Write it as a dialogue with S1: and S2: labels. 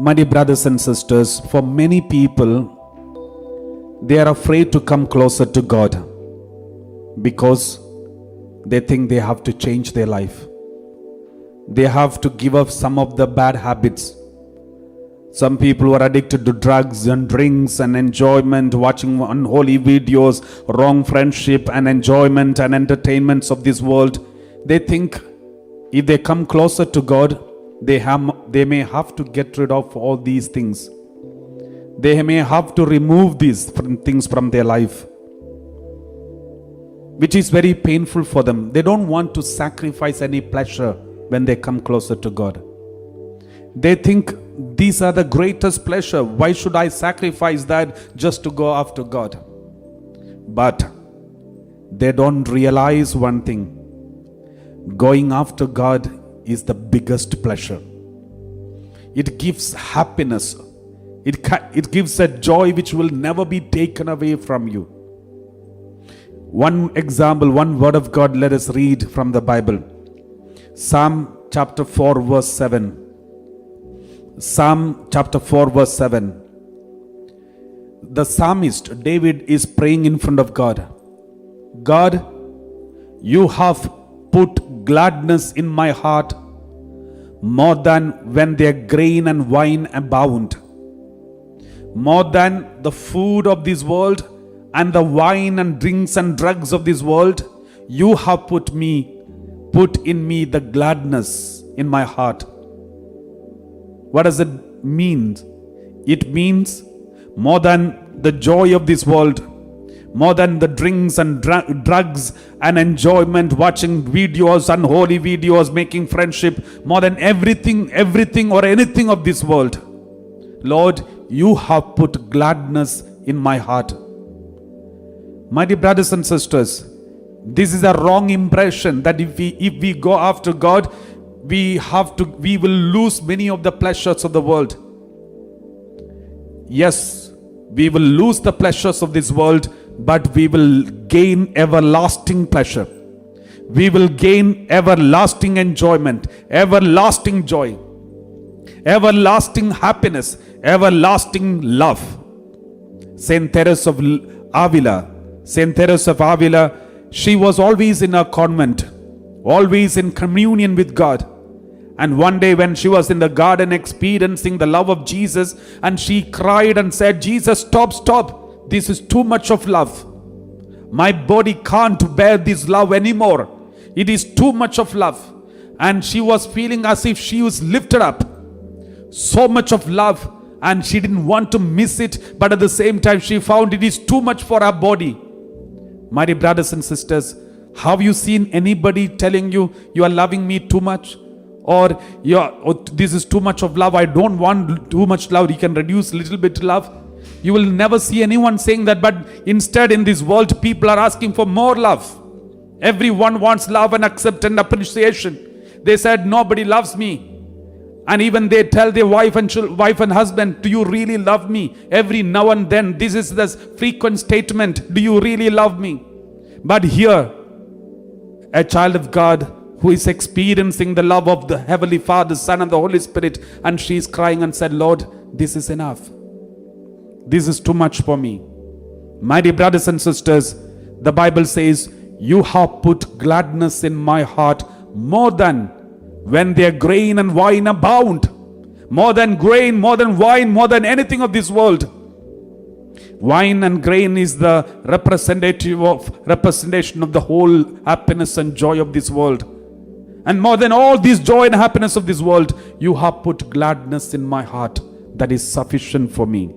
S1: My dear brothers and sisters, for many people, they are afraid to come closer to God because they think they have to change their life. They have to give up some of the bad habits. Some people who are addicted to drugs and drinks and enjoyment, watching unholy videos, wrong friendship and enjoyment and entertainments of this world. They think if they come closer to God, they may have to get rid of all these things. They may have to remove these things from their life, which is very painful for them. They don't want to sacrifice any pleasure when they come closer to God. They think these are the greatest pleasure. Why should I sacrifice that just to go after God? But they don't realize one thing. Going after God is the biggest pleasure. It gives happiness. It gives a joy which will never be taken away from you. One example, one word of God, let us read from the Bible. Psalm chapter 4 verse 7. Psalm chapter 4 verse 7. The psalmist David is praying in front of God. God, you have put gladness in my heart more than when their grain and wine abound. More than the food of this world and the wine and drinks and drugs of this world, you have put in me the gladness in my heart. What does it mean? It means more than the joy of this world, more than the drinks and drugs and enjoyment, watching videos, unholy videos, making friendship, more than everything or anything of this world. Lord, you have put gladness in my heart. My dear brothers and sisters, this is a wrong impression that if we go after God, we will lose many of the pleasures of the world. Yes, we will lose the pleasures of this world, but we will gain everlasting pleasure. We will gain everlasting enjoyment, everlasting joy, everlasting happiness, everlasting love. Saint Teresa of Avila, she was always in a convent, always in communion with God. And one day when she was in the garden experiencing the love of Jesus, and she cried and said, Jesus, stop. This is too much of love. My body can't bear this love anymore. It is too much of love. And she was feeling as if she was lifted up. So much of love, and she didn't want to miss it, but at the same time she found it is too much for her body. My dear brothers and sisters, have you seen anybody telling you, you are loving me too much? Or this is too much of love, I don't want too much love, you can reduce a little bit love? You will never see anyone saying that, but instead in this world people are asking for more love. Everyone wants love and acceptance and appreciation. They said, nobody loves me. And even they tell their wife and husband, do you really love me? Every now and then, this is the frequent statement, do you really love me? But here, a child of God who is experiencing the love of the Heavenly Father, Son and the Holy Spirit, and she is crying and said, Lord, this is enough. This is too much for me. My dear brothers and sisters, the Bible says, you have put gladness in my heart more than when their grain and wine abound. More than grain, more than wine, more than anything of this world. Wine and grain is the representation of the whole happiness and joy of this world. And more than all this joy and happiness of this world, you have put gladness in my heart that is sufficient for me.